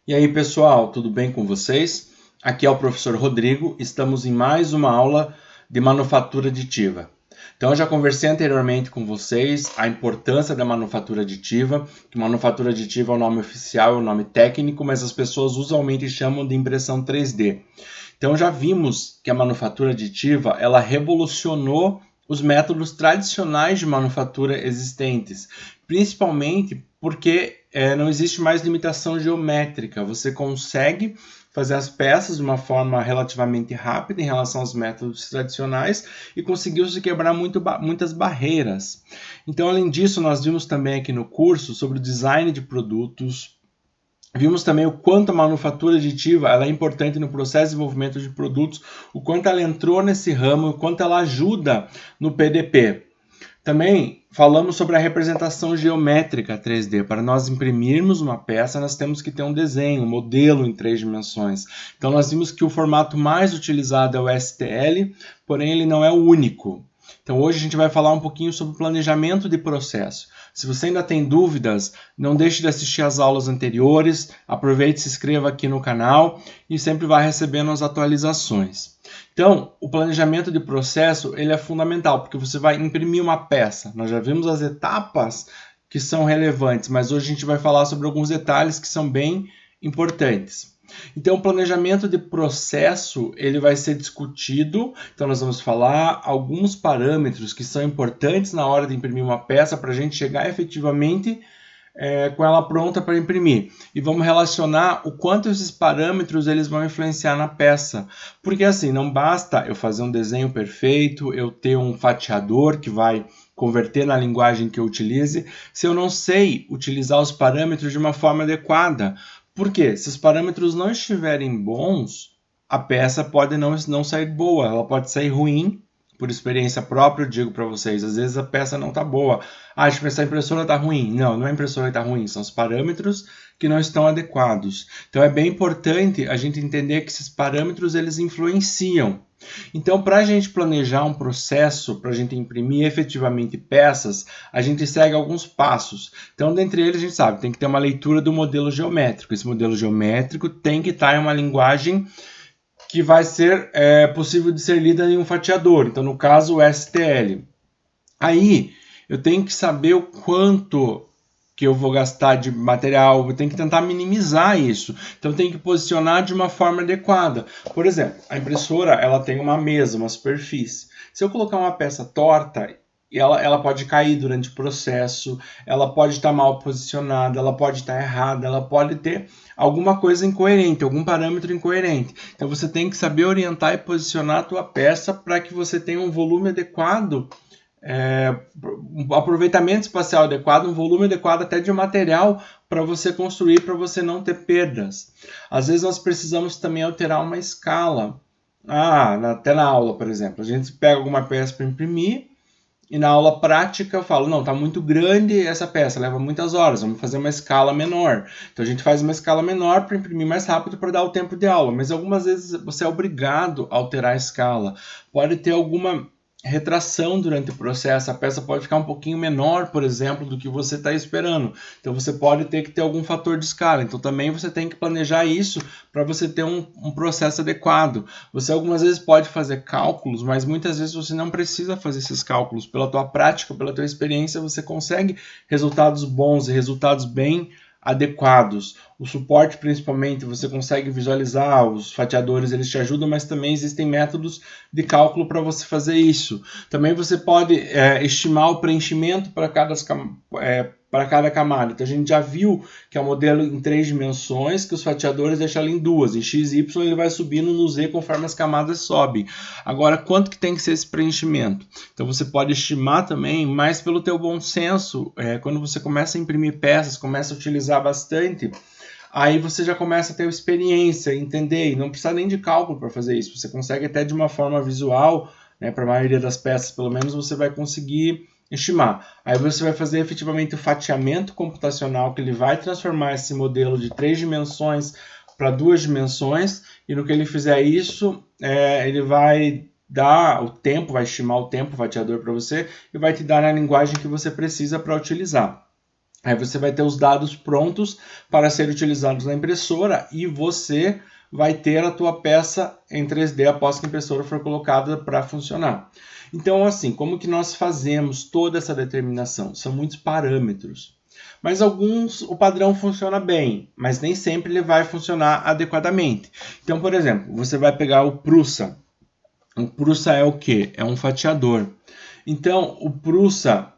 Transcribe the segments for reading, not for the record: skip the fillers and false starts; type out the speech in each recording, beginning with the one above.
E aí, pessoal, tudo bem com vocês? Aqui é o professor Rodrigo, estamos em mais uma aula de manufatura aditiva. Então, eu já conversei anteriormente com vocês a importância da manufatura aditiva, que manufatura aditiva é o nome oficial, é o nome técnico, mas as pessoas usualmente chamam de impressão 3D. Então, já vimos que a manufatura aditiva, ela revolucionou os métodos tradicionais de manufatura existentes, principalmente porque não existe mais limitação geométrica. Você consegue fazer as peças de uma forma relativamente rápida em relação aos métodos tradicionais e conseguiu-se quebrar muitas barreiras. Então, além disso, nós vimos também aqui no curso sobre o design de produtos. Vimos também o quanto a manufatura aditiva ela é importante no processo de desenvolvimento de produtos, o quanto ela entrou nesse ramo, o quanto ela ajuda no PDP. Também falamos sobre a representação geométrica 3D. Para nós imprimirmos uma peça, nós temos que ter um desenho, um modelo em 3 dimensões. Então, nós vimos que o formato mais utilizado é o STL, porém ele não é o único. Então, hoje a gente vai falar um pouquinho sobre planejamento de processo. Se você ainda tem dúvidas, não deixe de assistir às aulas anteriores, aproveite e se inscreva aqui no canal e sempre vai recebendo as atualizações. Então, o planejamento de processo ele é fundamental, porque você vai imprimir uma peça. Nós já vimos as etapas que são relevantes, mas hoje a gente vai falar sobre alguns detalhes que são bem importantes. Então, o planejamento de processo ele vai ser discutido. Então, nós vamos falar alguns parâmetros que são importantes na hora de imprimir uma peça para a gente chegar efetivamente com ela pronta para imprimir. E vamos relacionar o quanto esses parâmetros eles vão influenciar na peça. Porque assim, não basta eu fazer um desenho perfeito, eu ter um fatiador que vai converter na linguagem que eu utilize, se eu não sei utilizar os parâmetros de uma forma adequada. Por quê? Se os parâmetros não estiverem bons, a peça pode não sair boa, ela pode sair ruim. Por experiência própria, eu digo para vocês, às vezes a peça não está boa. Acho que essa impressora está ruim. Não é a impressora que está ruim, são os parâmetros que não estão adequados. Então é bem importante a gente entender que esses parâmetros eles influenciam. Então, para a gente planejar um processo, para a gente imprimir efetivamente peças, a gente segue alguns passos. Então, dentre eles, a gente sabe, tem que ter uma leitura do modelo geométrico. Esse modelo geométrico tem que estar em uma linguagem que vai ser possível de ser lida em um fatiador, então no caso o STL. Aí eu tenho que saber o quanto que eu vou gastar de material, eu tenho que tentar minimizar isso. Então eu tenho que posicionar de uma forma adequada. Por exemplo, a impressora ela tem uma mesa, uma superfície. Se eu colocar uma peça torta, ela pode cair durante o processo, ela pode estar mal posicionada, ela pode estar errada, ela pode ter alguma coisa incoerente, algum parâmetro incoerente. Então você tem que saber orientar e posicionar a tua peça para que você tenha um volume adequado, um aproveitamento espacial adequado, um volume adequado até de material para você construir, para você não ter perdas. Às vezes nós precisamos também alterar uma escala. Até na aula, por exemplo, a gente pega alguma peça para imprimir, e na aula prática eu falo, não, está muito grande essa peça, leva muitas horas, vamos fazer uma escala menor. Então a gente faz uma escala menor para imprimir mais rápido para dar o tempo de aula, mas algumas vezes você é obrigado a alterar a escala. Pode ter alguma retração durante o processo, a peça pode ficar um pouquinho menor, por exemplo, do que você está esperando. Então você pode ter que ter algum fator de escala. Então também você tem que planejar isso para você ter um processo adequado. Você algumas vezes pode fazer cálculos, mas muitas vezes você não precisa fazer esses cálculos. Pela tua prática, pela tua experiência, você consegue resultados bons e resultados bem adequados. O suporte, principalmente, você consegue visualizar, os fatiadores eles te ajudam, mas também existem métodos de cálculo para você fazer isso. Também você pode estimar o preenchimento para cada camada. Então a gente já viu que é um modelo em 3 dimensões, que os fatiadores deixam ele em 2. Em x e y ele vai subindo no z conforme as camadas sobem. Agora, quanto que tem que ser esse preenchimento? Então você pode estimar também, mas pelo teu bom senso, quando você começa a imprimir peças, começa a utilizar bastante, aí você já começa a ter experiência, entender, e não precisa nem de cálculo para fazer isso. Você consegue até de uma forma visual, para a maioria das peças pelo menos, você vai conseguir estimar. Aí você vai fazer efetivamente o fatiamento computacional, que ele vai transformar esse modelo de 3 dimensões para 2 dimensões, e no que ele fizer isso, ele vai dar o tempo, vai estimar o tempo, o fatiador para você, e vai te dar a linguagem que você precisa para utilizar. Aí você vai ter os dados prontos para serem utilizados na impressora e você vai ter a tua peça em 3D após que a impressora for colocada para funcionar. Então, assim, como que nós fazemos toda essa determinação? São muitos parâmetros. Mas alguns o padrão funciona bem, mas nem sempre ele vai funcionar adequadamente. Então, por exemplo, você vai pegar o Prusa. O Prusa é o quê? É um fatiador. Então, o Prusa,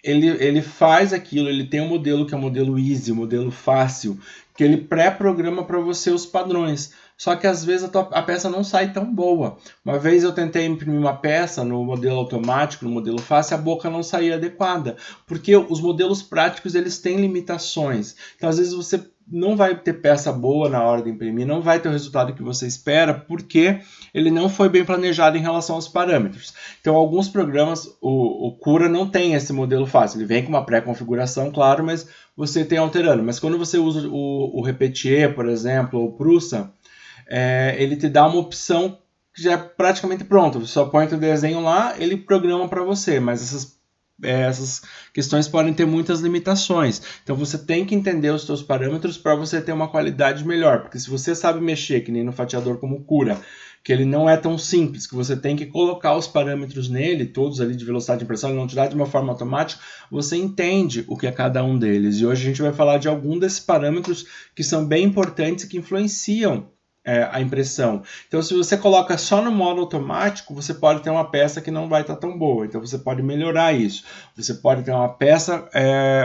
ele faz aquilo, ele tem um modelo que é o modelo easy, o modelo fácil, que ele pré-programa para você os padrões. Só que às vezes a peça não sai tão boa. Uma vez eu tentei imprimir uma peça no modelo automático, no modelo fácil, a boca não saía adequada, porque os modelos práticos eles têm limitações. Então às vezes você não vai ter peça boa na hora de imprimir, não vai ter o resultado que você espera, porque ele não foi bem planejado em relação aos parâmetros. Então, alguns programas, o Cura não tem esse modelo fácil. Ele vem com uma pré-configuração, claro, mas você tem alterando. Mas quando você usa o Repetier, por exemplo, ou o Prusa, ele te dá uma opção que já é praticamente pronta. Você só põe o desenho lá, ele programa para você, mas essas questões podem ter muitas limitações. Então você tem que entender os seus parâmetros para você ter uma qualidade melhor. Porque se você sabe mexer, que nem no fatiador como Cura, que ele não é tão simples, que você tem que colocar os parâmetros nele, todos ali de velocidade de impressão, ele não te dá de uma forma automática, você entende o que é cada um deles. E hoje a gente vai falar de algum desses parâmetros que são bem importantes e que influenciam a impressão. Então, se você coloca só no modo automático, você pode ter uma peça que não vai estar tão boa. Então, você pode melhorar isso. Você pode ter uma peça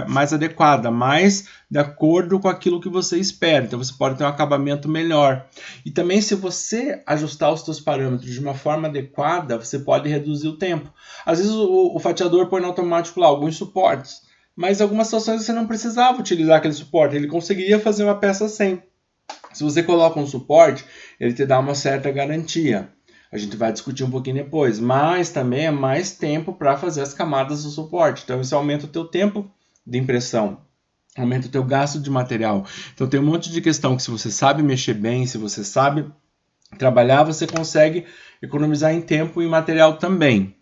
mais adequada, mais de acordo com aquilo que você espera. Então, você pode ter um acabamento melhor. E também, se você ajustar os seus parâmetros de uma forma adequada, você pode reduzir o tempo. Às vezes, o fatiador põe no automático lá alguns suportes, mas em algumas situações você não precisava utilizar aquele suporte. Ele conseguiria fazer uma peça sem. Se você coloca um suporte, ele te dá uma certa garantia. A gente vai discutir um pouquinho depois, mas também é mais tempo para fazer as camadas do suporte. Então isso aumenta o teu tempo de impressão, aumenta o teu gasto de material. Então tem um monte de questão que se você sabe mexer bem, se você sabe trabalhar, você consegue economizar em tempo e em material também.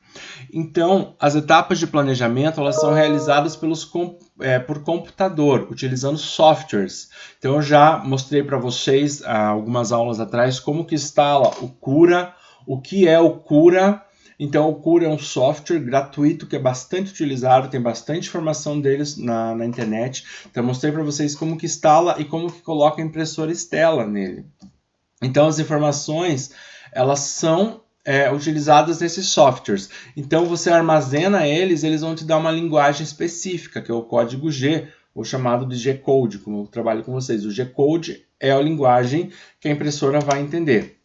Então, as etapas de planejamento elas são realizadas por computador, utilizando softwares. Então, eu já mostrei para vocês algumas aulas atrás como que instala o Cura, o que é o Cura. Então, o Cura é um software gratuito que é bastante utilizado, tem bastante informação deles na internet. Então, eu mostrei para vocês como que instala e como que coloca a impressora Stella nele. Então, as informações elas são utilizadas nesses softwares. Então você armazena eles vão te dar uma linguagem específica, que é o código G, ou chamado de G-Code, como eu trabalho com vocês. O G-Code é a linguagem que a impressora vai entender.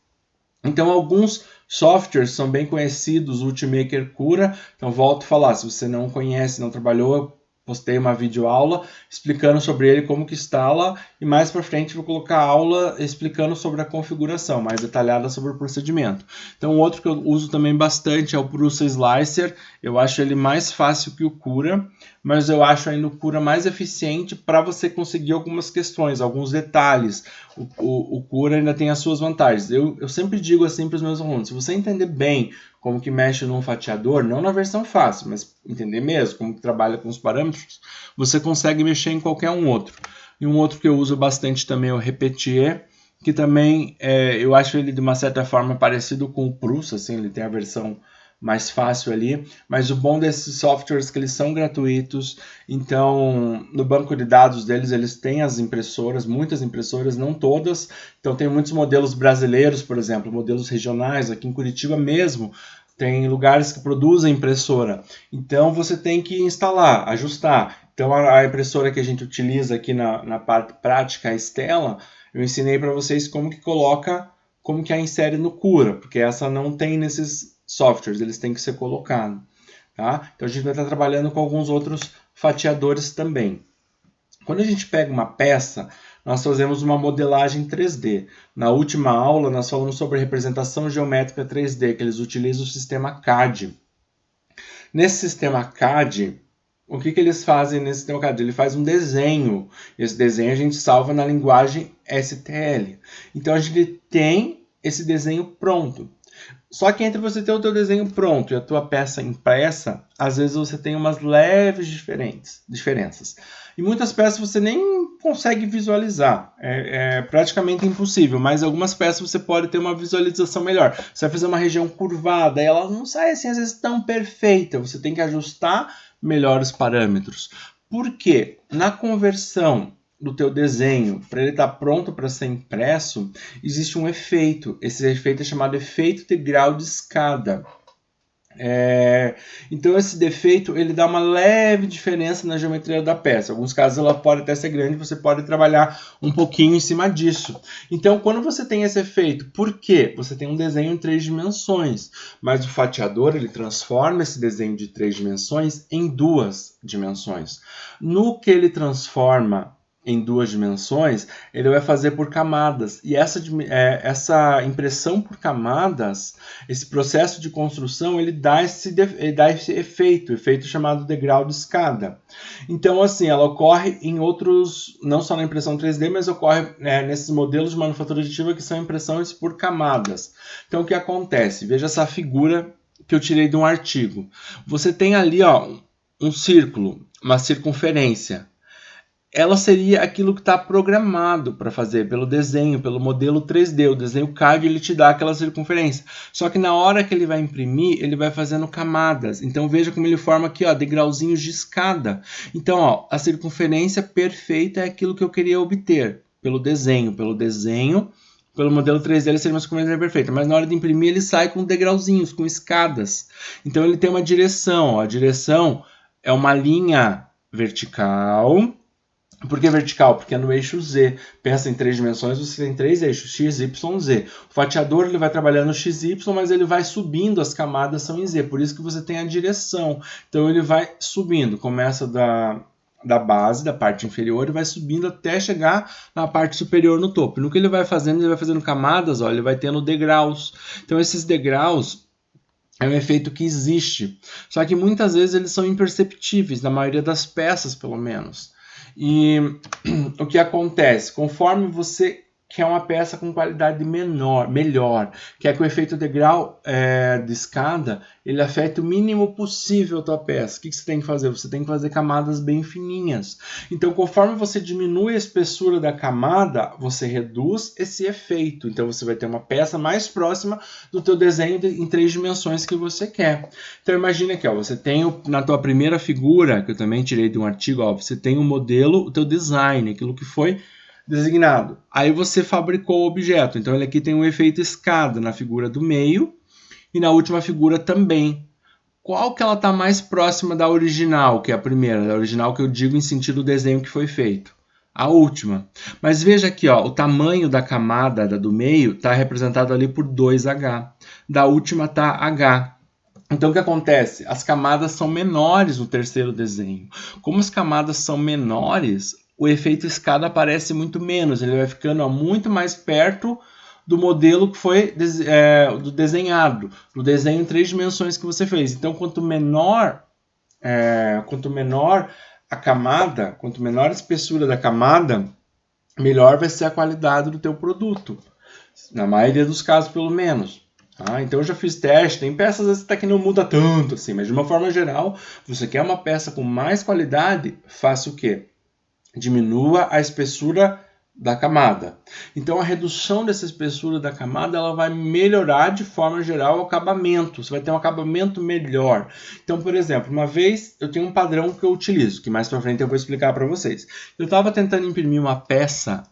Então alguns softwares são bem conhecidos, o Ultimaker Cura. Então volto a falar, se você não conhece, não trabalhou, postei uma videoaula explicando sobre ele, como que instala, e mais para frente vou colocar aula explicando sobre a configuração, mais detalhada sobre o procedimento. Então outro que eu uso também bastante é o Prusa Slicer. Eu acho ele mais fácil que o Cura, mas eu acho ainda o Cura mais eficiente para você conseguir algumas questões, alguns detalhes. O Cura ainda tem as suas vantagens. Eu sempre digo assim para os meus alunos, se você entender bem como que mexe num fatiador, não na versão fácil, mas entender mesmo como que trabalha com os parâmetros, você consegue mexer em qualquer um outro. E um outro que eu uso bastante também é o Repetier, que também eu acho ele de uma certa forma parecido com o Prusa, assim, ele tem a versão mais fácil ali, mas o bom desses softwares é que eles são gratuitos. Então no banco de dados deles eles têm as impressoras, muitas impressoras, não todas. Então tem muitos modelos brasileiros, por exemplo, modelos regionais, aqui em Curitiba mesmo tem lugares que produzem impressora. Então você tem que instalar, ajustar. Então a impressora que a gente utiliza aqui na parte prática, a Stella, eu ensinei para vocês como que coloca, como que a insere no Cura, porque essa não tem nesses softwares, eles têm que ser colocados. Tá? Então a gente vai estar trabalhando com alguns outros fatiadores também. Quando a gente pega uma peça, nós fazemos uma modelagem 3D. Na última aula nós falamos sobre representação geométrica 3D, que eles utilizam o sistema CAD. Nesse sistema CAD, o que eles fazem nesse sistema CAD? Ele faz um desenho. Esse desenho a gente salva na linguagem STL. Então a gente tem esse desenho pronto. Só que entre você ter o teu desenho pronto e a tua peça impressa, às vezes você tem umas leves diferenças. E muitas peças você nem consegue visualizar. É praticamente impossível, mas algumas peças você pode ter uma visualização melhor. Você vai fazer uma região curvada e ela não sai assim, às vezes, tão perfeita. Você tem que ajustar melhor os parâmetros. Por quê? Na conversão do teu desenho, para ele estar pronto para ser impresso, existe um efeito. Esse efeito é chamado efeito de grau de escada. Então esse defeito ele dá uma leve diferença na geometria da peça. Em alguns casos ela pode até ser grande, você pode trabalhar um pouquinho em cima disso. Então quando você tem esse efeito, por quê? Você tem um desenho em 3 dimensões, mas o fatiador ele transforma esse desenho de 3 dimensões em 2 dimensões. No que ele transforma em 2 dimensões, ele vai fazer por camadas. E essa impressão por camadas, esse processo de construção, ele dá esse efeito chamado degrau de escada. Então, assim, ela ocorre em outros, não só na impressão 3D, mas ocorre nesses modelos de manufatura aditiva que são impressões por camadas. Então, o que acontece? Veja essa figura que eu tirei de um artigo. Você tem ali um círculo, uma circunferência. Ela seria aquilo que está programado para fazer pelo desenho, pelo modelo 3D. O desenho CAD ele te dá aquela circunferência. Só que na hora que ele vai imprimir, ele vai fazendo camadas. Então veja como ele forma aqui, degrauzinhos de escada. Então, a circunferência perfeita é aquilo que eu queria obter pelo desenho. Pelo modelo 3D ele seria uma circunferência perfeita, mas na hora de imprimir ele sai com degrauzinhos, com escadas. Então ele tem uma direção. A direção é uma linha vertical. Por que vertical? Porque é no eixo Z. Pensa em 3 dimensões, você tem 3 eixos, X, Y, Z. O fatiador ele vai trabalhando no XY, mas ele vai subindo, as camadas são em Z. Por isso que você tem a direção. Então ele vai subindo, começa da base, da parte inferior, e vai subindo até chegar na parte superior no topo. No que ele vai fazendo camadas, ele vai tendo degraus. Então esses degraus é um efeito que existe. Só que muitas vezes eles são imperceptíveis, na maioria das peças pelo menos. E o que acontece? Conforme você quer uma peça com qualidade melhor, quer que o efeito degrau de escada ele afete o mínimo possível a tua peça. O que você tem que fazer? Você tem que fazer camadas bem fininhas. Então, conforme você diminui a espessura da camada, você reduz esse efeito. Então, você vai ter uma peça mais próxima do teu desenho em 3 dimensões que você quer. Então, imagina aqui, você tem na tua primeira figura, que eu também tirei de um artigo, você tem o modelo, o teu design, aquilo que foi designado. Aí você fabricou o objeto. Então ele aqui tem um efeito escada na figura do meio e na última figura também. Qual que ela está mais próxima da original, que é a primeira? Da original que eu digo em sentido do desenho que foi feito. A última. Mas veja aqui, o tamanho da camada do meio está representado ali por 2H. Da última está H. Então o que acontece? As camadas são menores no terceiro desenho. Como as camadas são menores, o efeito escada aparece muito menos, ele vai ficando muito mais perto do modelo que foi desenhado, do desenho em 3 dimensões que você fez. Então, quanto menor a camada, quanto menor a espessura da camada, melhor vai ser a qualidade do teu produto. Na maioria dos casos, pelo menos. Então eu já fiz teste, tem peças às vezes até que não muda tanto, assim, mas de uma forma geral, você quer uma peça com mais qualidade, faça o quê? Diminua a espessura da camada. Então a redução dessa espessura da camada ela vai melhorar de forma geral o acabamento. Você vai ter um acabamento melhor. Então, por exemplo, uma vez eu tenho um padrão que eu utilizo, que mais para frente eu vou explicar para vocês. Eu estava tentando imprimir uma peça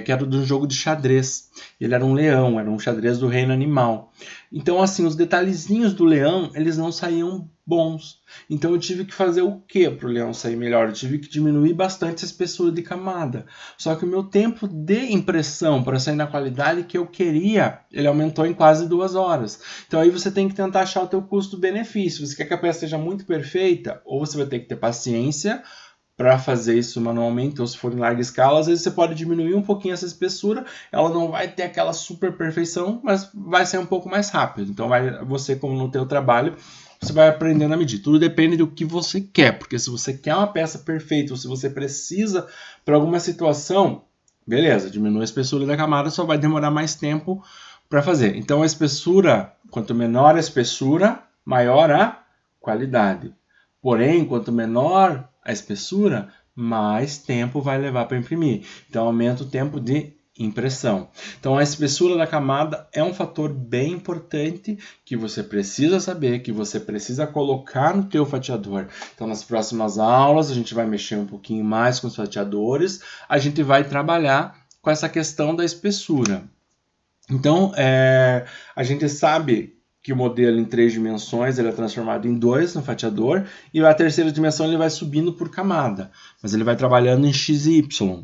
que era de um jogo de xadrez. Ele era um leão, era um xadrez do reino animal. Então, assim, os detalhezinhos do leão, eles não saíam bons. Então, eu tive que fazer o que para o leão sair melhor? Eu tive que diminuir bastante a espessura de camada. Só que o meu tempo de impressão para sair na qualidade que eu queria, ele aumentou em quase 2 horas. Então, aí você tem que tentar achar o teu custo-benefício. Você quer que a peça seja muito perfeita? Ou você vai ter que ter paciência para fazer isso manualmente, ou se for em larga escala, às vezes você pode diminuir um pouquinho essa espessura, ela não vai ter aquela super perfeição, mas vai ser um pouco mais rápido. Então você, como no teu trabalho, você vai aprendendo a medir. Tudo depende do que você quer, porque se você quer uma peça perfeita, ou se você precisa para alguma situação, beleza, diminui a espessura da camada, só vai demorar mais tempo para fazer. Então a espessura, quanto menor a espessura, maior a qualidade. Porém, quanto menor a espessura, mais tempo vai levar para imprimir. Então aumenta o tempo de impressão. Então a espessura da camada é um fator bem importante que você precisa saber, que você precisa colocar no teu fatiador. Então nas próximas aulas a gente vai mexer um pouquinho mais com os fatiadores, a gente vai trabalhar com essa questão da espessura. Então a gente sabe que o modelo em 3 dimensões ele é transformado em 2 no fatiador, e a terceira dimensão ele vai subindo por camada, mas ele vai trabalhando em x e y.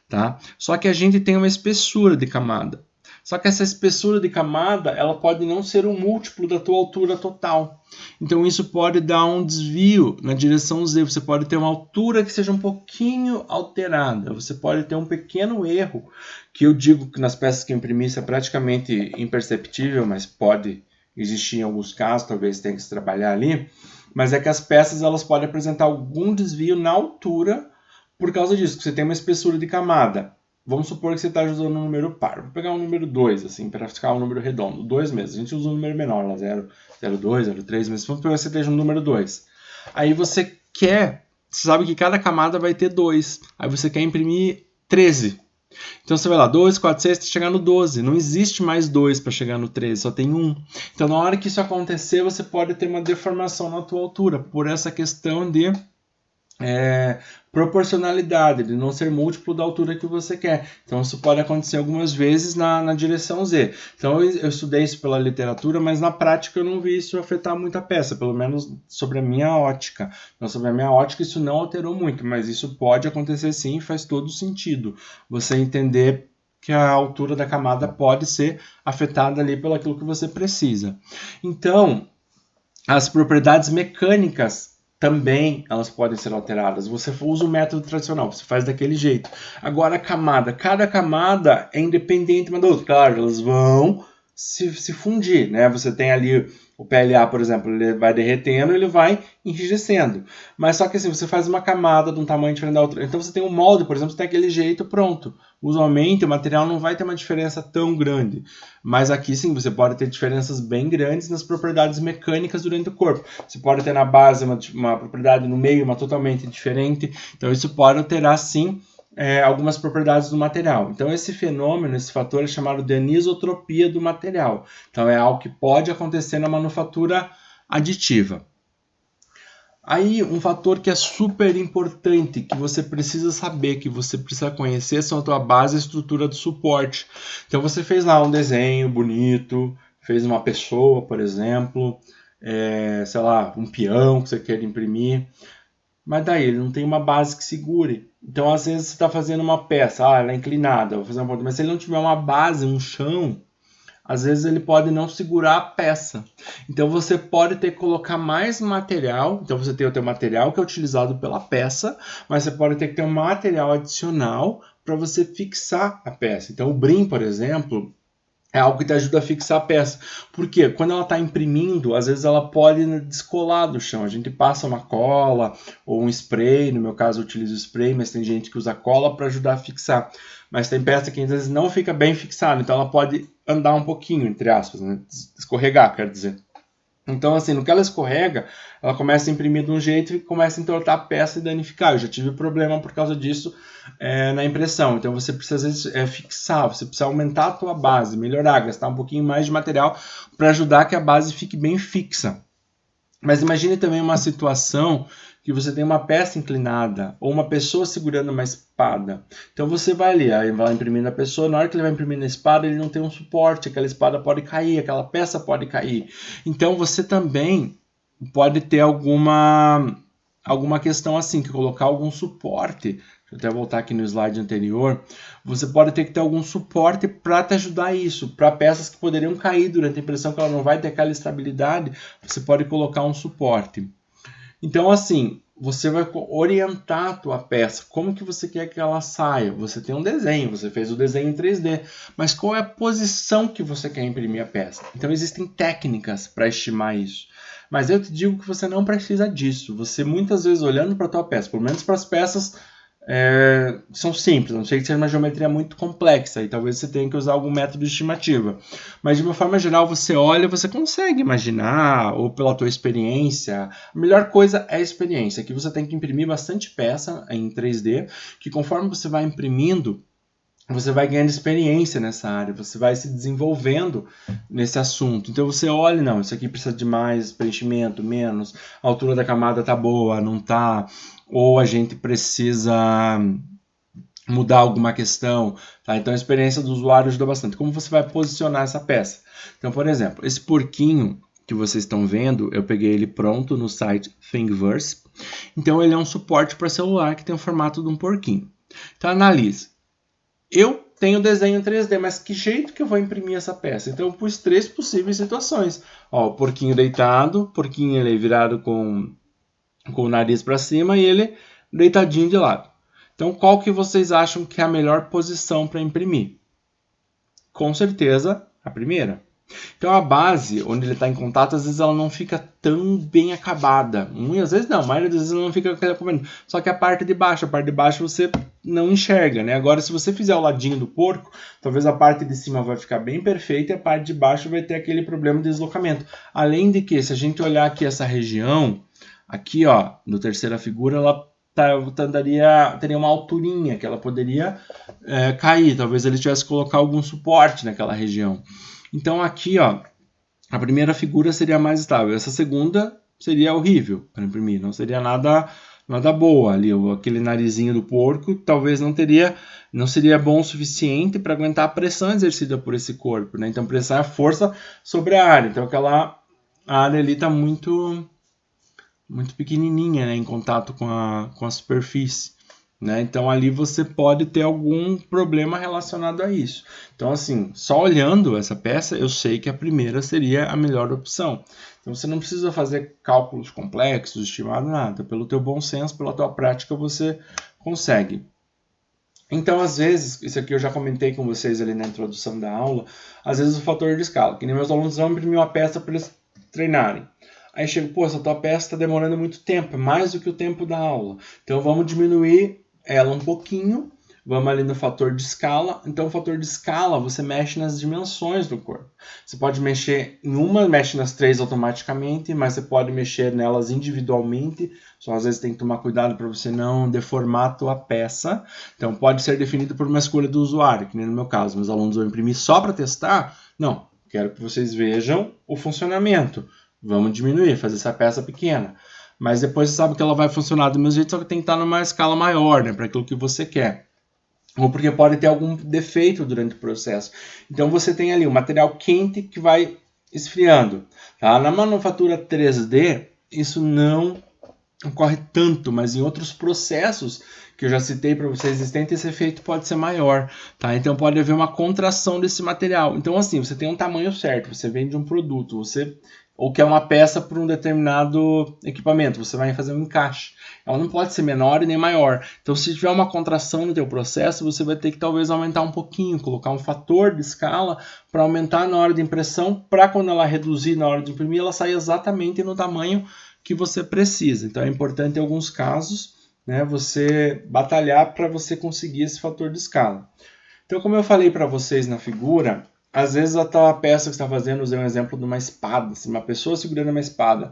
Tá? Só que a gente tem uma espessura de camada. Só que essa espessura de camada ela pode não ser um múltiplo da tua altura total. Então isso pode dar um desvio na direção Z. Você pode ter uma altura que seja um pouquinho alterada. Você pode ter um pequeno erro, que eu digo que nas peças que eu imprimi isso é praticamente imperceptível, mas pode existir em alguns casos, talvez tenha que se trabalhar ali. Mas é que as peças elas podem apresentar algum desvio na altura por causa disso, que você tem uma espessura de camada. Vamos supor que você está usando um número par. Vou pegar um número 2, assim, para ficar um número redondo. 2 mesmo. A gente usa um número menor, lá 0, 0,2, 0,3, mas vamos pegar que você esteja no número 2. Aí você sabe que cada camada vai ter 2. Aí você quer imprimir 13. Então você vai lá, 2, 4, 6, até chegar no 12. Não existe mais 2 para chegar no 13, só tem 1. Então na hora que isso acontecer, você pode ter uma deformação na tua altura, por essa questão de proporcionalidade, de não ser múltiplo da altura que você quer. Então isso pode acontecer algumas vezes na direção Z. Então eu estudei isso pela literatura, mas na prática eu não vi isso afetar muito a peça, pelo menos sobre a minha ótica. Então sobre a minha ótica isso não alterou muito, mas isso pode acontecer sim, faz todo sentido. Você entender que a altura da camada pode ser afetada ali pelo aquilo que você precisa. Então, as propriedades mecânicas também elas podem ser alteradas. Você usa o método tradicional, você faz daquele jeito. Agora a camada, cada camada é independente uma da outra. Claro, elas vão se fundir, né? Você tem ali o PLA, por exemplo, ele vai derretendo, ele vai enrijecendo. Mas só que assim, você faz uma camada de um tamanho diferente da outra. Então você tem um molde, por exemplo, você tem aquele jeito, pronto. Usualmente o material não vai ter uma diferença tão grande. Mas aqui sim, você pode ter diferenças bem grandes nas propriedades mecânicas durante o corpo. Você pode ter na base uma propriedade, no meio uma totalmente diferente. Então isso pode alterar sim algumas propriedades do material. Então esse fenômeno, esse fator é chamado de anisotropia do material. Então é algo que pode acontecer na manufatura aditiva. Aí um fator que é super importante, que você precisa saber, que você precisa conhecer, são a tua base e a estrutura do suporte. Então você fez lá um desenho bonito, fez uma pessoa, por exemplo, sei lá, um peão que você quer imprimir, mas daí ele não tem uma base que segure. Então às vezes você está fazendo uma peça, ela é inclinada, vou fazer uma ponta, mas se ele não tiver uma base, um chão, às vezes ele pode não segurar a peça. Então você pode ter que colocar mais material. Então você tem o teu material que é utilizado pela peça, mas você pode ter que ter um material adicional para você fixar a peça. Então o brim, por exemplo, é algo que te ajuda a fixar a peça. Porque quando ela está imprimindo, às vezes ela pode descolar do chão. A gente passa uma cola ou um spray. No meu caso eu utilizo spray, mas tem gente que usa cola para ajudar a fixar. Mas tem peça que às vezes não fica bem fixada, então ela pode andar um pouquinho, entre aspas, né? Escorregar, quer dizer. Então, assim, no que ela escorrega, ela começa a imprimir de um jeito e começa a entortar a peça e danificar. Eu já tive problema por causa disso na impressão. Então, você precisa, às vezes, fixar, você precisa aumentar a tua base, melhorar, gastar um pouquinho mais de material para ajudar que a base fique bem fixa. Mas imagine também uma situação que você tem uma peça inclinada ou uma pessoa segurando uma espada. Então você vai ali, aí vai imprimindo a pessoa, na hora que ele vai imprimindo a espada, ele não tem um suporte, aquela espada pode cair, aquela peça pode cair. Então você também pode ter alguma questão assim, que colocar algum suporte. Deixa eu até voltar aqui no slide anterior. Você pode ter que ter algum suporte para te ajudar isso. Para peças que poderiam cair durante a impressão, que ela não vai ter aquela estabilidade, você pode colocar um suporte. Então, assim, você vai orientar a tua peça. Como que você quer que ela saia? Você tem um desenho, você fez o desenho em 3D. Mas qual é a posição que você quer imprimir a peça? Então, existem técnicas para estimar isso. Mas eu te digo que você não precisa disso. Você, muitas vezes, olhando para a tua peça, pelo menos para as peças são simples, a não ser que seja uma geometria muito complexa, e talvez você tenha que usar algum método de estimativa. Mas de uma forma geral, você olha, você consegue imaginar, ou pela tua experiência, a melhor coisa é a experiência, que você tem que imprimir bastante peça em 3D, que conforme você vai imprimindo, você vai ganhando experiência nessa área, você vai se desenvolvendo nesse assunto. Então você olha, não, isso aqui precisa de mais preenchimento, menos, a altura da camada tá boa, não tá, ou a gente precisa mudar alguma questão, tá? Então a experiência do usuário ajuda bastante. Como você vai posicionar essa peça? Então, por exemplo, esse porquinho que vocês estão vendo, eu peguei ele pronto no site Thingiverse. Então ele é um suporte para celular que tem o formato de um porquinho. Então analise. Eu tenho desenho em 3D, mas que jeito que eu vou imprimir essa peça? Então eu pus 3 possíveis situações. Ó, o porquinho deitado, o porquinho ele virado com o nariz para cima e ele deitadinho de lado. Então qual que vocês acham que é a melhor posição para imprimir? Com certeza a primeira. Então a base, onde ele está em contato, às vezes ela não fica tão bem acabada. Às vezes não, a maioria das vezes ela não fica acabada. Só que a parte de baixo você não enxerga, né? Agora, se você fizer o ladinho do porco, talvez a parte de cima vai ficar bem perfeita e a parte de baixo vai ter aquele problema de deslocamento. Além de que, se a gente olhar aqui essa região, aqui ó, no terceira figura, ela teria uma alturinha que ela poderia cair. Talvez ele tivesse que colocar algum suporte naquela região. Então aqui, ó, a primeira figura seria mais estável. Essa segunda seria horrível para imprimir, não seria nada boa ali. Aquele narizinho do porco talvez não seria bom o suficiente para aguentar a pressão exercida por esse corpo, né? Então pressão é a força sobre a área. Então aquela área ali está muito pequenininha, né, em contato com a superfície. Né? Então ali você pode ter algum problema relacionado a isso. Então assim, só olhando essa peça, eu sei que a primeira seria a melhor opção. Então você não precisa fazer cálculos complexos, estimar nada. Pelo teu bom senso, pela tua prática, você consegue. Então, às vezes, isso aqui eu já comentei com vocês ali na introdução da aula, às vezes o fator de escala, que nem meus alunos vão imprimir uma peça para eles treinarem. Aí chega, pô, essa tua peça está demorando muito tempo, é mais do que o tempo da aula. Então vamos diminuir ela um pouquinho, vamos ali no fator de escala. Então o fator de escala, você mexe nas dimensões do corpo. Você pode mexer em uma, mexe nas 3 automaticamente, mas você pode mexer nelas individualmente. Só às vezes tem que tomar cuidado para você não deformar a tua peça. Então pode ser definido por uma escolha do usuário, que nem no meu caso. Meus alunos vão imprimir só para testar? Não, quero que vocês vejam o funcionamento. Vamos diminuir, fazer essa peça pequena. Mas depois você sabe que ela vai funcionar do mesmo jeito, só que tem que estar numa escala maior, né, para aquilo que você quer. Ou porque pode ter algum defeito durante o processo. Então você tem ali um material quente que vai esfriando. Tá? Na manufatura 3D, isso não ocorre tanto, mas em outros processos que eu já citei para vocês existentes, esse efeito pode ser maior, tá? Então pode haver uma contração desse material. Então assim, você tem um tamanho certo, você vende um produto, ou quer uma peça para um determinado equipamento, você vai fazer um encaixe. Ela não pode ser menor e nem maior. Então se tiver uma contração no teu processo, você vai ter que talvez aumentar um pouquinho, colocar um fator de escala para aumentar na hora de impressão, para quando ela reduzir na hora de imprimir, ela sair exatamente no tamanho que você precisa. Então é importante em alguns casos, né, você batalhar para você conseguir esse fator de escala. Então, como eu falei para vocês na figura, às vezes a tua peça que você está fazendo, usei um exemplo de uma espada, assim, uma pessoa segurando uma espada.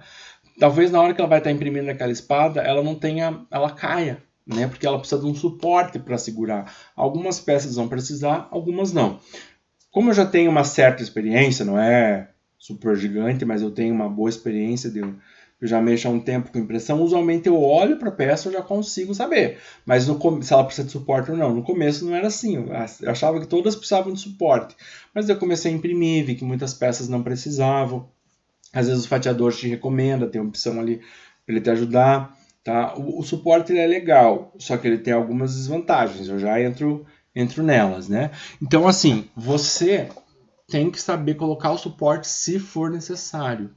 Talvez na hora que ela vai estar imprimindo aquela espada, ela caia, né, porque ela precisa de um suporte para segurar. Algumas peças vão precisar, algumas não. Como eu já tenho uma certa experiência, não é super gigante, mas eu tenho uma boa experiência eu já mexo há um tempo com impressão, usualmente eu olho para a peça e já consigo saber. Mas se ela precisa de suporte ou não. No começo não era assim. Eu achava que todas precisavam de suporte. Mas eu comecei a imprimir, vi que muitas peças não precisavam. Às vezes o fatiador te recomenda, tem uma opção ali para ele te ajudar. Tá? O suporte ele é legal, só que ele tem algumas desvantagens. Eu já entro nelas, né? Então, assim, você tem que saber colocar o suporte se for necessário.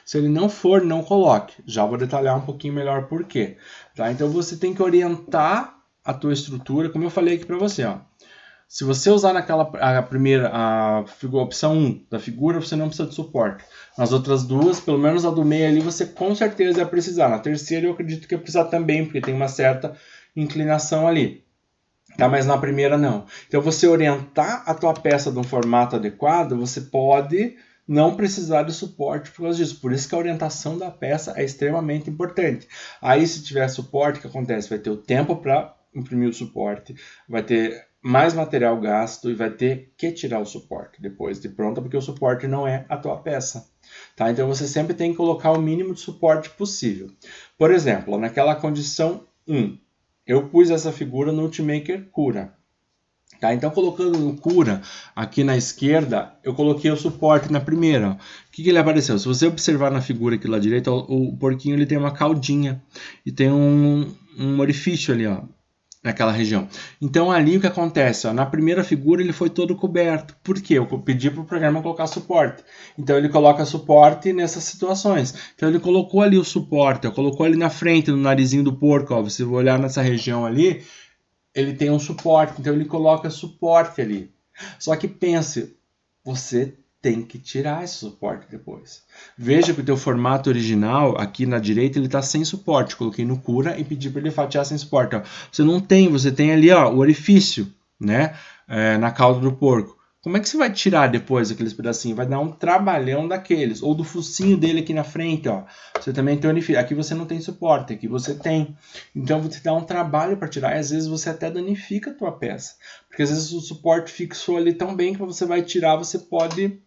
Se ele não for, não coloque. Já vou detalhar um pouquinho melhor por quê. Tá? Então você tem que orientar a tua estrutura, como eu falei aqui para você. Ó. Se você usar a opção 1 da figura, você não precisa de suporte. Nas outras duas, pelo menos a do meio ali, você com certeza vai precisar. Na terceira eu acredito que vai precisar também, porque tem uma certa inclinação ali. Tá, mas na primeira não. Então, você orientar a tua peça de um formato adequado, você pode não precisar de suporte por causa disso. Por isso que a orientação da peça é extremamente importante. Aí, se tiver suporte, o que acontece? Vai ter o tempo para imprimir o suporte, vai ter mais material gasto e vai ter que tirar o suporte depois de pronta, porque o suporte não é a tua peça. Tá? Então, você sempre tem que colocar o mínimo de suporte possível. Por exemplo, naquela condição 1, eu pus essa figura no Ultimaker Cura. Tá? Então, colocando no Cura, aqui na esquerda, eu coloquei o suporte na primeira. O que ele apareceu? Se você observar na figura aqui lá direita, o porquinho ele tem uma caudinha e tem um orifício ali, ó, naquela região. Então, ali o que acontece? Ó, na primeira figura ele foi todo coberto. Por quê? Eu pedi para o programa colocar suporte. Então, ele coloca suporte nessas situações. Então, ele colocou ali o suporte, ó, colocou ali na frente, no narizinho do porco. Ó, você olhar nessa região ali, ele tem um suporte. Então, ele coloca suporte ali. Só que pense, você tem que tirar esse suporte depois. Veja que o teu formato original, aqui na direita, ele está sem suporte. Coloquei no Cura e pedi para ele fatiar sem suporte. Ó. Você tem ali ó, o orifício, né? Na cauda do porco. Como é que você vai tirar depois aqueles pedacinhos? Vai dar um trabalhão daqueles. Ou do focinho dele aqui na frente, ó. Você também tem orifício. Aqui você não tem suporte, aqui você tem. Então você dá um trabalho para tirar e às vezes você até danifica a tua peça. Porque às vezes o suporte fixou ali tão bem que você vai tirar, você pode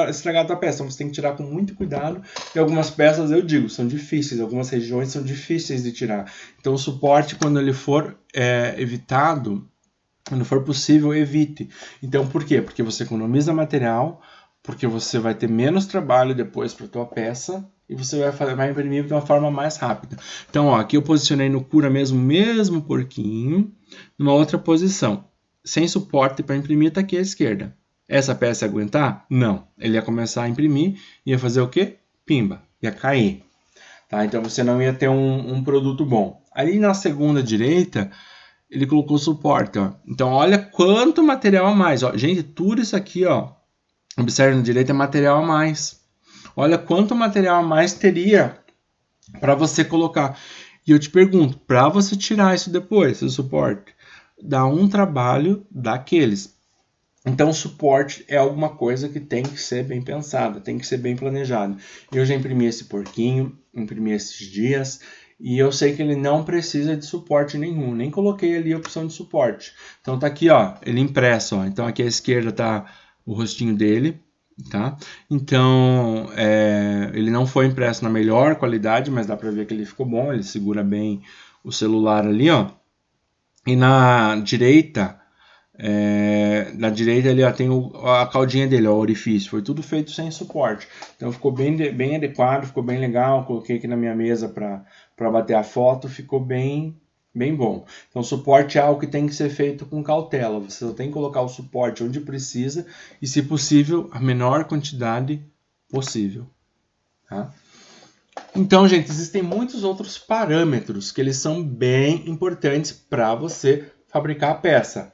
estragar a tua peça. Então você tem que tirar com muito cuidado. E algumas peças, eu digo, são difíceis. Algumas regiões são difíceis de tirar. Então o suporte, quando ele for evitado, quando for possível, evite. Então por quê? Porque você economiza material, porque você vai ter menos trabalho depois para a tua peça e você vai imprimir de uma forma mais rápida. Então, ó, aqui eu posicionei no Cura mesmo porquinho, numa outra posição. Sem suporte para imprimir, está aqui à esquerda. Essa peça ia aguentar? Não. Ele ia começar a imprimir, ia fazer o quê? Pimba, ia cair. Tá? Então você não ia ter um produto bom. Ali na segunda direita, ele colocou suporte. Ó. Então olha quanto material a mais. Ó. Gente, tudo isso aqui, ó, observe na direita, é material a mais. Olha quanto material a mais teria para você colocar. E eu te pergunto, para você tirar isso depois, esse suporte, dá um trabalho daqueles. Então, o suporte é alguma coisa que tem que ser bem pensada, tem que ser bem planejado. Eu já imprimi esse porquinho, imprimi esses dias, e eu sei que ele não precisa de suporte nenhum, nem coloquei ali a opção de suporte. Então, tá aqui, ó, ele impresso, ó. Então, aqui à esquerda tá o rostinho dele, tá? Então, ele não foi impresso na melhor qualidade, mas dá para ver que ele ficou bom, ele segura bem o celular ali, ó. E na direita ali ó, tem a caudinha dele, ó, o orifício. Foi tudo feito sem suporte. Então ficou bem adequado, ficou bem legal. Coloquei aqui na minha mesa para bater a foto, ficou bem bom. Então suporte é algo que tem que ser feito com cautela. Você só tem que colocar o suporte onde precisa e, se possível, a menor quantidade possível. Tá? Então, gente, existem muitos outros parâmetros que eles são bem importantes para você fabricar a peça.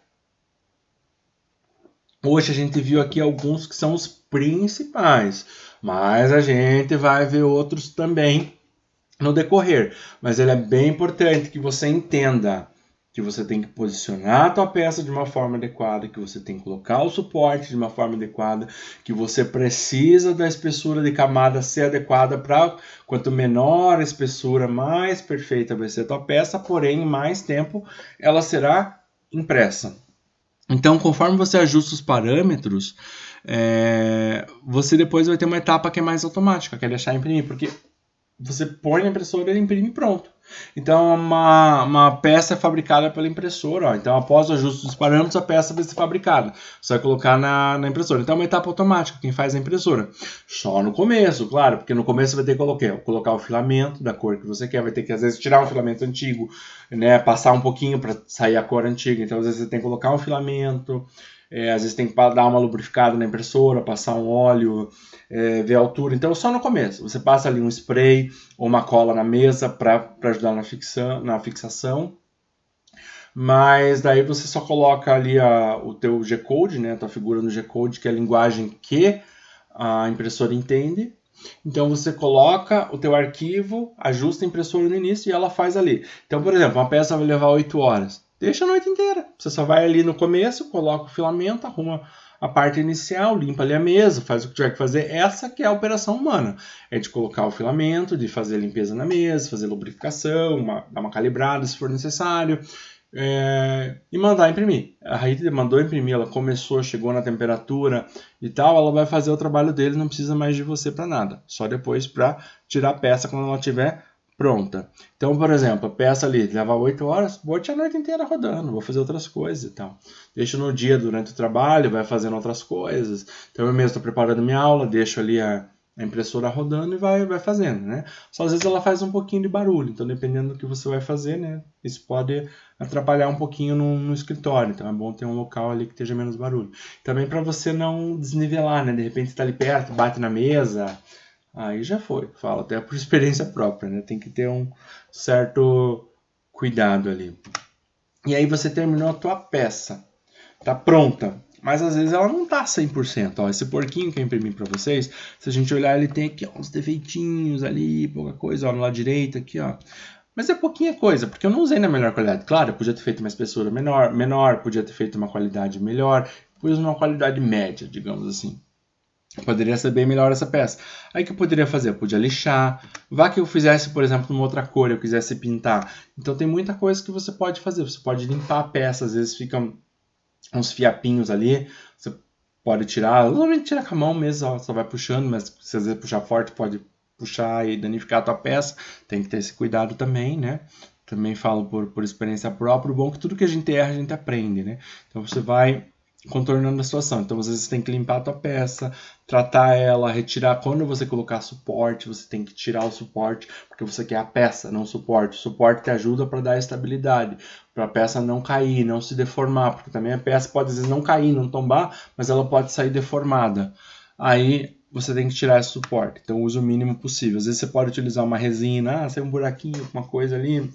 Hoje a gente viu aqui alguns que são os principais, mas a gente vai ver outros também no decorrer. Mas ele é bem importante que você entenda que você tem que posicionar a tua peça de uma forma adequada, que você tem que colocar o suporte de uma forma adequada, que você precisa da espessura de camada ser adequada para quanto menor a espessura, mais perfeita vai ser a tua peça, porém em mais tempo ela será impressa. Então, conforme você ajusta os parâmetros, você depois vai ter uma etapa que é mais automática, que é deixar imprimir, porque você põe na impressora e ele imprime pronto. Então, uma peça é fabricada pela impressora. Ó. Então, após o ajuste dos parâmetros, a peça vai ser fabricada. Você vai colocar na impressora. Então, é uma etapa automática, quem faz é a impressora. Só no começo, claro, porque no começo você vai ter que colocar o filamento da cor que você quer. Vai ter que, às vezes, tirar um filamento antigo, né, passar um pouquinho para sair a cor antiga. Então, às vezes, você tem que colocar um filamento. Às vezes tem que dar uma lubrificada na impressora, passar um óleo, ver a altura. Então, só no começo. Você passa ali um spray ou uma cola na mesa para ajudar na fixação. Mas daí você só coloca ali o teu G-Code, né, a tua figura no G-Code, que é a linguagem que a impressora entende. Então você coloca o teu arquivo, ajusta a impressora no início e ela faz ali. Então, por exemplo, uma peça vai levar 8 horas. Deixa a noite inteira. Você só vai ali no começo, coloca o filamento, arruma a parte inicial, limpa ali a mesa, faz o que tiver que fazer. Essa que é a operação humana. É de colocar o filamento, de fazer a limpeza na mesa, fazer lubrificação, dar uma calibrada se for necessário. E mandar imprimir. A Rita mandou imprimir, ela começou, chegou na temperatura e tal, ela vai fazer o trabalho dele, não precisa mais de você para nada. Só depois para tirar a peça quando ela estiver pronta. Então, por exemplo, a peça ali leva 8 horas, bote a noite inteira rodando, vou fazer outras coisas e tal. Deixo no dia durante o trabalho, vai fazendo outras coisas. Então eu mesmo estou preparando minha aula, deixo ali a impressora rodando e vai fazendo, né? Só às vezes ela faz um pouquinho de barulho, então dependendo do que você vai fazer, né? Isso pode atrapalhar um pouquinho no escritório, então é bom ter um local ali que esteja menos barulho. Também para você não desnivelar, né? De repente você está ali perto, bate na mesa, aí já foi. Falo até por experiência própria, né? Tem que ter um certo cuidado ali. E aí você terminou a tua peça, tá pronta. Mas às vezes ela não tá 100%. Ó, esse porquinho que eu imprimi para vocês, se a gente olhar, ele tem aqui ó, uns defeitinhos ali, pouca coisa, ó, no lado direito aqui, ó. Mas é pouquinha coisa, porque eu não usei na melhor qualidade. Claro, eu podia ter feito uma espessura menor, podia ter feito uma qualidade melhor, pus uma qualidade média, digamos assim. Poderia ser bem melhor essa peça. Aí o que eu poderia fazer? Eu podia lixar. Vá que eu fizesse, por exemplo, numa outra cor, eu quisesse pintar. Então tem muita coisa que você pode fazer. Você pode limpar a peça, às vezes ficam uns fiapinhos ali, você pode tirar, normalmente tira com a mão mesmo, ó, só vai puxando, mas se às vezes puxar forte pode puxar e danificar a tua peça, tem que ter esse cuidado também, né? Também falo por experiência própria, o bom é que tudo que a gente erra, a gente aprende, né? Então você vai contornando a situação. Então, às vezes, você tem que limpar a tua peça, tratar ela, retirar. Quando você colocar suporte, você tem que tirar o suporte, porque você quer a peça, não o suporte. O suporte te ajuda para dar estabilidade, para a peça não cair, não se deformar, porque também a peça pode, às vezes, não cair, não tombar, mas ela pode sair deformada. Aí, você tem que tirar esse suporte. Então, use o mínimo possível. Às vezes, você pode utilizar uma resina, saiu um buraquinho, alguma coisa ali.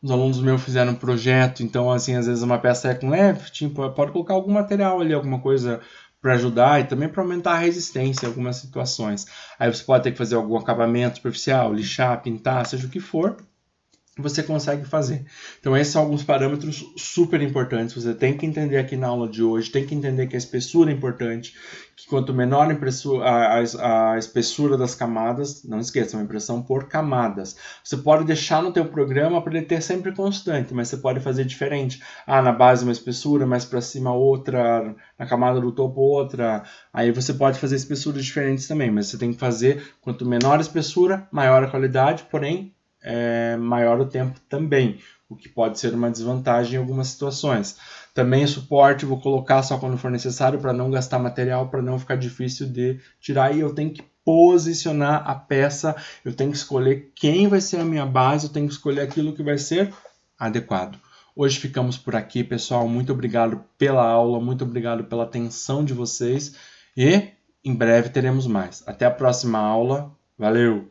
Os alunos meus fizeram um projeto, então assim, às vezes uma peça é com leve, tipo, pode colocar algum material ali, alguma coisa para ajudar e também para aumentar a resistência em algumas situações. Aí você pode ter que fazer algum acabamento superficial, lixar, pintar, seja o que for, você consegue fazer. Então esses são alguns parâmetros super importantes, você tem que entender aqui na aula de hoje, tem que entender que a espessura é importante, que quanto menor a espessura das camadas, não esqueça, é uma impressão por camadas. Você pode deixar no teu programa para ele ter sempre constante, mas você pode fazer diferente. Na base uma espessura, mais para cima outra, na camada do topo outra. Aí você pode fazer espessuras diferentes também, mas você tem que fazer quanto menor a espessura, maior a qualidade, porém maior o tempo também, o que pode ser uma desvantagem em algumas situações. Também o suporte vou colocar só quando for necessário para não gastar material, para não ficar difícil de tirar. E eu tenho que posicionar a peça, eu tenho que escolher quem vai ser a minha base, eu tenho que escolher aquilo que vai ser adequado. Hoje ficamos por aqui, pessoal. Muito obrigado pela aula, muito obrigado pela atenção de vocês e em breve teremos mais. Até a próxima aula. Valeu!